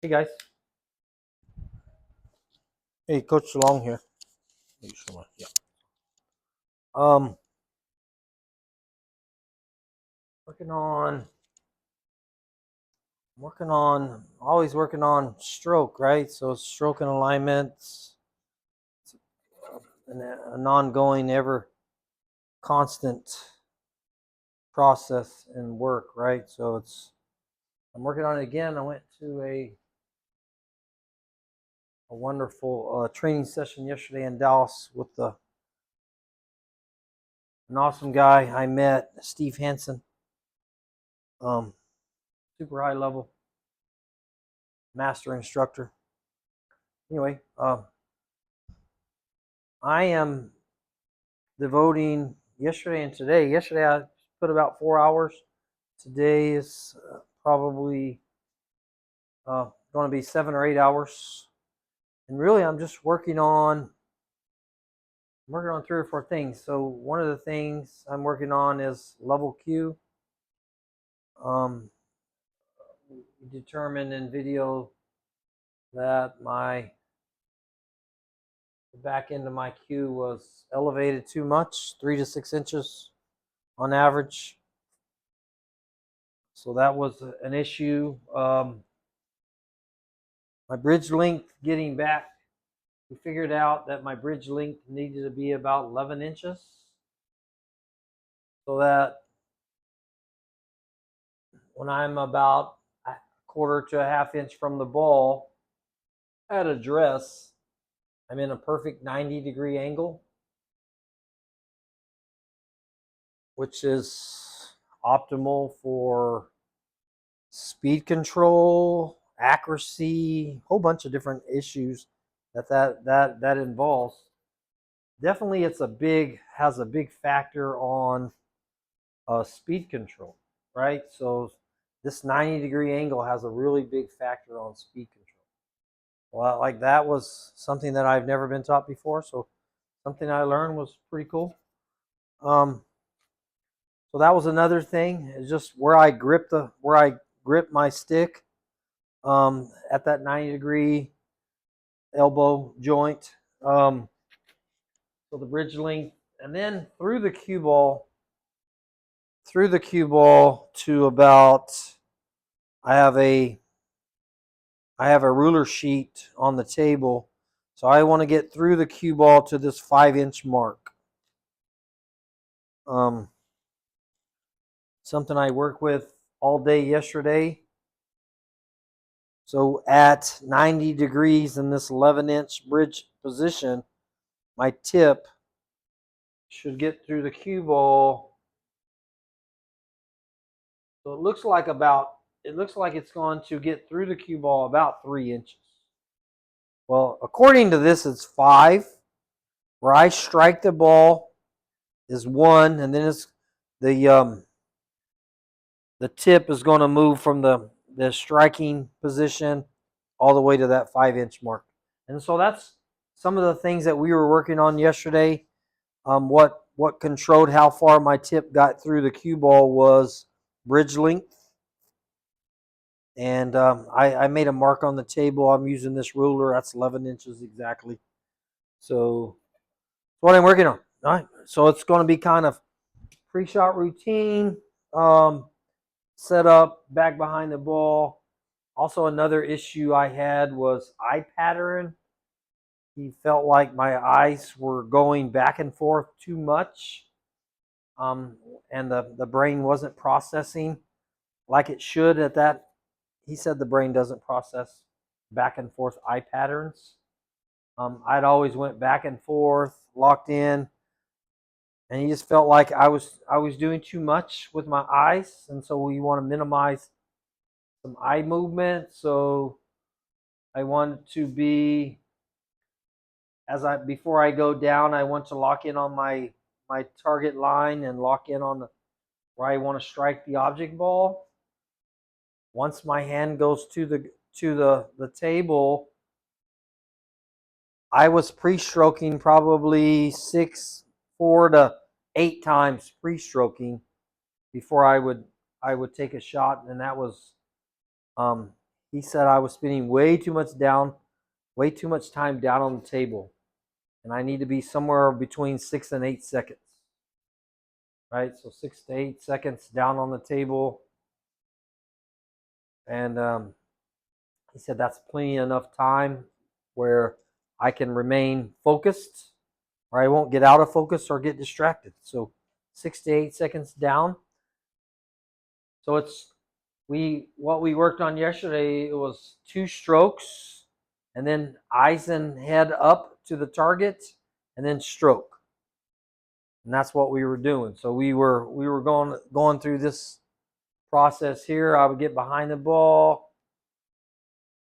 Hey guys. Hey, Coach DeLong here. Yeah. Um, working on, always working on stroke, right? So stroke and alignments, an ongoing, ever constant process and work, right? So I'm working on it again. I went to a wonderful training session yesterday in Dallas with an awesome guy I met, Steve Hansen. Super high level master instructor. Anyway, I am devoting yesterday and today. Yesterday I put about 4 hours. Today is probably going to be 7 or 8 hours. And really, I'm just working on 3 or 4 things. So one of the things I'm working on is level Q. We determined in video that the back end of my Q was elevated too much, 3 to 6 inches on average. So that was an issue. My bridge length getting back, we figured out that my bridge length needed to be about 11 inches. So that when I'm about a quarter to a half inch from the ball at address, I'm in a perfect 90-degree angle, which is optimal for speed control, accuracy, a whole bunch of different issues that involves. Definitely, has a big factor on speed control, right? So this 90-degree angle has a really big factor on speed control. Well, like that was something that I've never been taught before, so something I learned was pretty cool. So that was another thing. Is just where I grip my stick at that 90-degree elbow joint. So the bridge length, and then through the cue ball to about, I have a ruler sheet on the table, so I want to get through the cue ball to this 5-inch mark. Something I work with all day yesterday. So at 90 degrees in this 11-inch bridge position, my tip should get through the cue ball. So it looks like it's going to get through the cue ball about 3 inches. Well, according to this, it's 5. Where I strike the ball is 1, and then it's the tip is going to move from the striking position all the way to that 5-inch mark. And so that's some of the things that we were working on yesterday. What controlled how far my tip got through the cue ball was bridge length. And I made a mark on the table. I'm using this ruler. That's 11 inches exactly. So that's what I'm working on. All right. So it's going to be kind of pre-shot routine, set up, back behind the ball. Also, another issue I had was eye pattern. He felt like my eyes were going back and forth too much, and the brain wasn't processing like it should at that. He said the brain doesn't process back and forth eye patterns. I'd always went back and forth, locked in, and he just felt like I was doing too much with my eyes, and so we want to minimize some eye movement. So I wanted to be, before I go down, I want to lock in on my target line and lock in on where I want to strike the object ball. Once my hand goes to the table, I was pre-stroking probably 4 to 8 times pre-stroking before I would take a shot, and that was he said I was spending way too much time down on the table, and I need to be somewhere between 6 and 8 seconds. Right, so 6 to 8 seconds down on the table, and he said that's plenty enough time where I can remain focused, or I won't get out of focus or get distracted. So 6 to 8 seconds down. So it's what we worked on yesterday. It was 2 strokes, and then eyes and head up to the target, and then stroke. And that's what we were doing. So we were going through this process here. I would get behind the ball,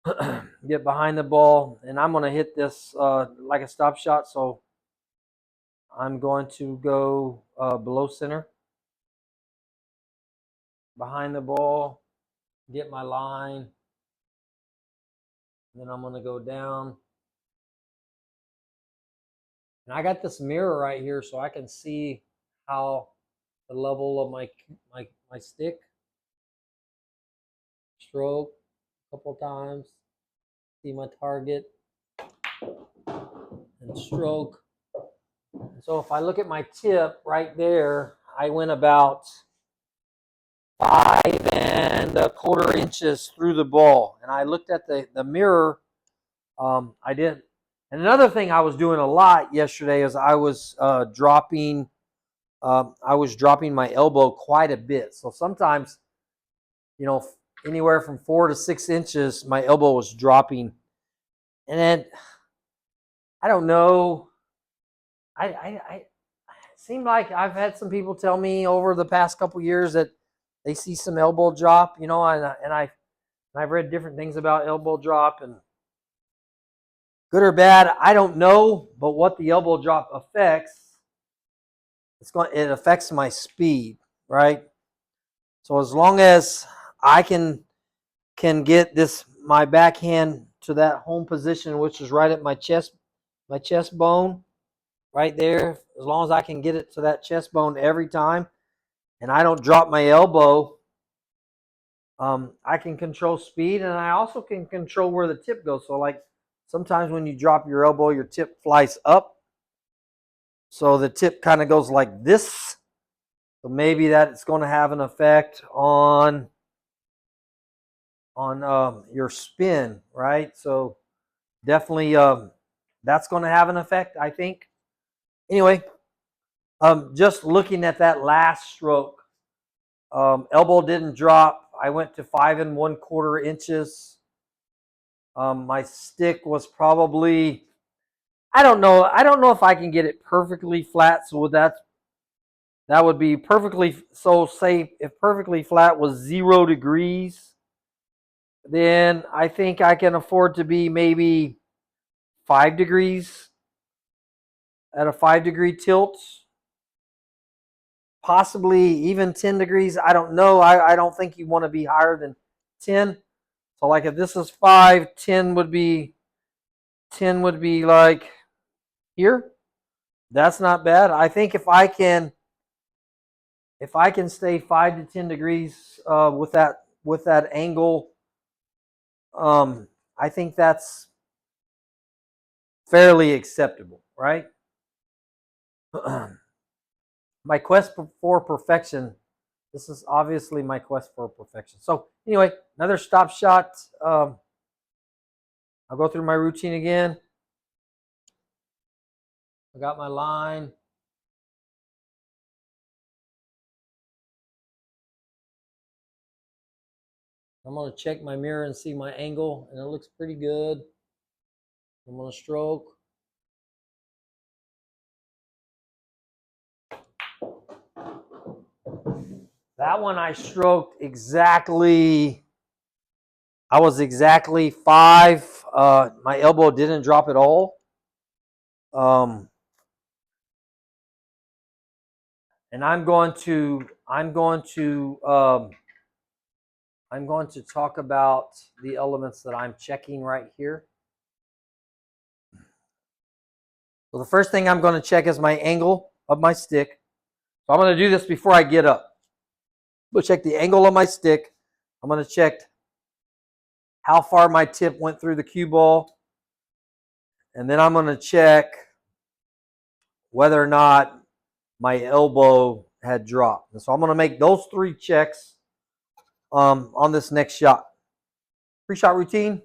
and I'm going to hit this like a stop shot. So I'm going to go below center, behind the ball, get my line, then I'm going to go down. And I got this mirror right here so I can see how the level of my stick. Stroke a couple times, see my target, and stroke. And so if I look at my tip right there, I went about 5¼ inches through the ball. And I looked at the mirror. I did. And another thing I was doing a lot yesterday is I was dropping my elbow quite a bit. So sometimes, anywhere from 4 to 6 inches, my elbow was dropping. And then, I don't know, it seemed like I've had some people tell me over the past couple years that they see some elbow drop, and I've read different things about elbow drop, and good or bad, I don't know, but what the elbow drop affects, it affects my speed, right? So as long as I can get my backhand to that home position, which is right at my chest bone, right there, as long as I can get it to that chest bone every time, and I don't drop my elbow, I can control speed, and I also can control where the tip goes. So like sometimes when you drop your elbow, your tip flies up. So the tip kind of goes like this. So maybe that's going to have an effect on your spin, right? So definitely that's going to have an effect, I think. Anyway, just looking at that last stroke, elbow didn't drop. I went to 5¼ inches. My stick was probably, I don't know if I can get it perfectly flat. So that would be perfectly, so say if perfectly flat was 0 degrees, then I think I can afford to be maybe 5 degrees at a 5-degree tilt. Possibly even 10 degrees. I don't know. I don't think you want to be higher than 10. So like if this is 5, 10 would be like here. That's not bad. I think if I can stay 5 to 10 degrees with that angle, I think that's fairly acceptable, right? My quest for perfection. This is obviously my quest for perfection. So anyway, another stop shot. I'll go through my routine again. I got my line. I'm going to check my mirror and see my angle, and it looks pretty good. I'm going to stroke. That one I stroked exactly. I was exactly 5. My elbow didn't drop at all. And I'm going to talk about the elements that I'm checking right here. So the first thing I'm going to check is my angle of my stick. So I'm going to do this before I get up. I'm going to check the angle of my stick. I'm going to check how far my tip went through the cue ball. And then I'm going to check whether or not my elbow had dropped. And so I'm going to make those 3 checks on this next shot. Pre-shot routine.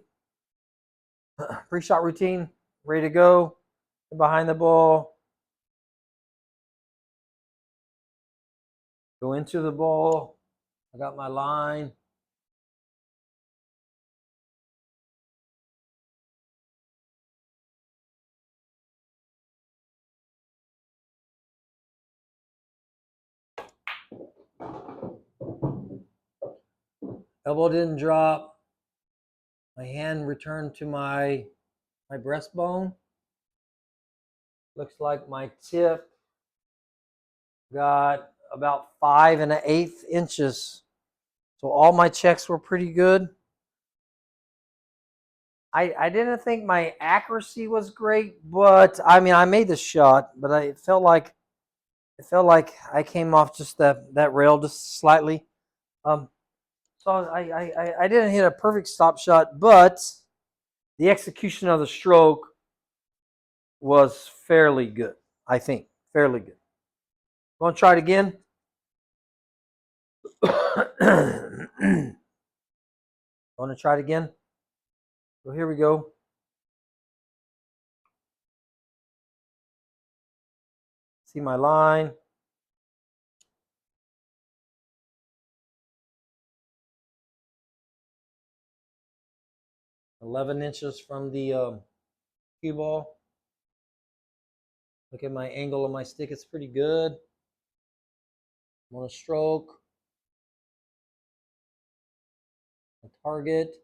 Pre-shot routine. Ready to go. Behind the ball. Go into the ball. I got my line. Elbow didn't drop. My hand returned to my breastbone. Looks like my tip got about 5 1/8 inches. So all my checks were pretty good. I didn't think my accuracy was great, but I mean I made the shot, but it felt like I came off just that rail just slightly. So I didn't hit a perfect stop shot, but the execution of the stroke was fairly good. I think fairly good. Want to try it again? Want to try it again? So here we go. See my line. $11 from the cue ball. Look at my angle of my stick. It's pretty good. I'm on a stroke. A target.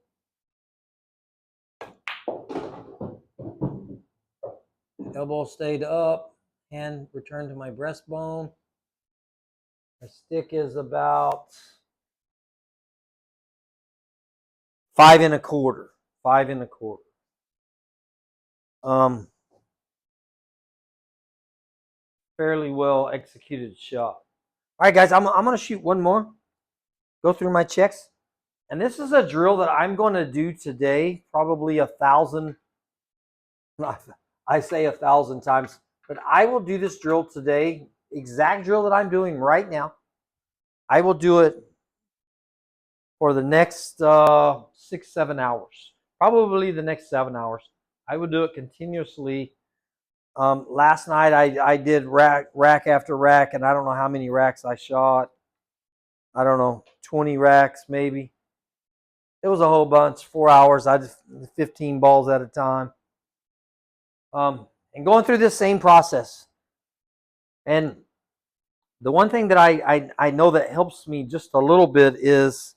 Elbow stayed up. Hand returned to my breastbone. My stick is about 5 1/4. 5 1/4. Fairly well executed shot. All right, guys, I'm going to shoot one more. Go through my checks. And this is a drill that I'm going to do today, probably 1,000. I say 1,000 times, but I will do this drill today, exact drill that I'm doing right now. I will do it for the next 6, 7 hours, probably the next 7 hours. I will do it continuously. Last night I did rack after rack, and I don't know how many racks I shot. I don't know, 20 racks maybe. It was a whole bunch. 4 hours. I did 15 balls at a time. And going through this same process. And the one thing that I know that helps me just a little bit is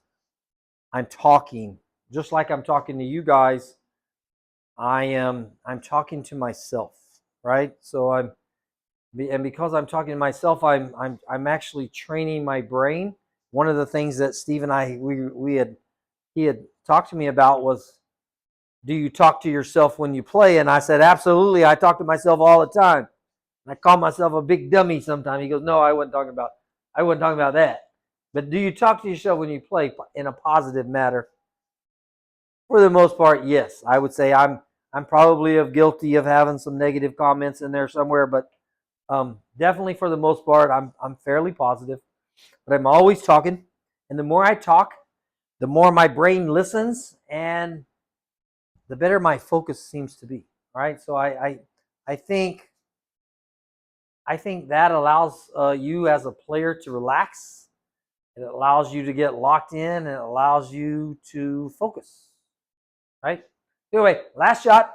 I'm talking. Just like I'm talking to you guys, I'm talking to myself, right? So because I'm talking to myself, I'm actually training my brain. One of the things that Steve and I he had talked to me about was, do you talk to yourself when you play? And I said, absolutely. I talk to myself all the time. And I call myself a big dummy sometimes. He goes, no, I wasn't talking about that. But do you talk to yourself when you play in a positive manner? For the most part, yes. I would say I'm probably guilty of having some negative comments in there somewhere, but definitely for the most part, I'm fairly positive. But I'm always talking, and the more I talk, the more my brain listens, and the better my focus seems to be. Right? So I think that allows you as a player to relax. It allows you to get locked in, and it allows you to focus. Right? Anyway, last shot.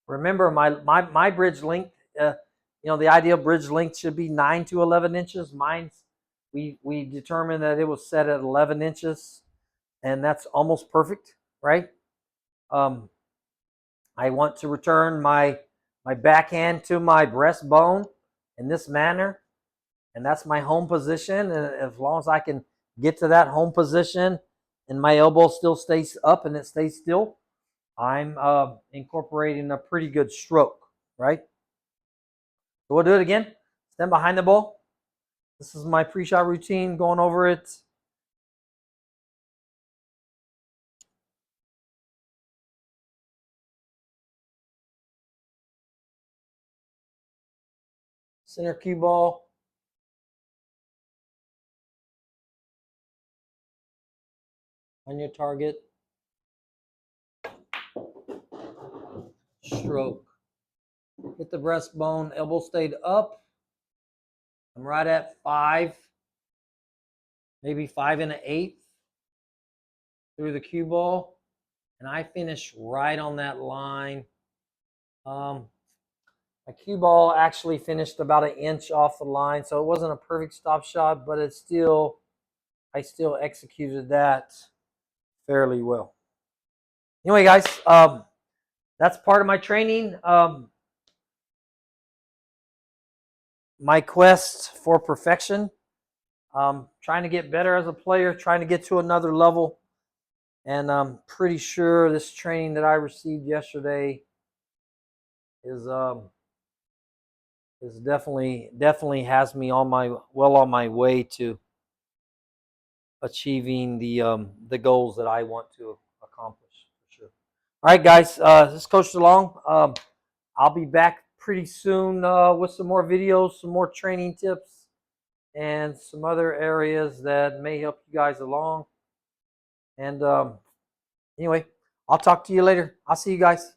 Remember my bridge length. The ideal bridge length should be 9 to 11 inches. Mine's we determined that it was set at 11 inches, and that's almost perfect, right? I want to return my backhand to my breastbone in this manner, and that's my home position. And as long as I can get to that home position and my elbow still stays up and it stays still, I'm incorporating a pretty good stroke, right? So we'll do it again. Stand behind the ball. This is my pre-shot routine, going over it. Center cue ball. On your target. Stroke. Hit the breastbone, elbow stayed up. I'm right at 5, maybe 5 1/8 through the cue ball. And I finished right on that line. My cue ball actually finished about 1 inch off the line, so it wasn't a perfect stop shot, but I still executed that fairly well. Anyway, guys, that's part of my training. My quest for perfection. Trying to get better as a player, trying to get to another level. And I'm pretty sure this training that I received yesterday is definitely has me on my way to achieving the goals that I want to accomplish for sure. All right, guys, this is Coach DeLong. I'll be back pretty soon with some more videos, some more training tips, and some other areas that may help you guys along. And anyway, I'll talk to you later. I'll see you guys.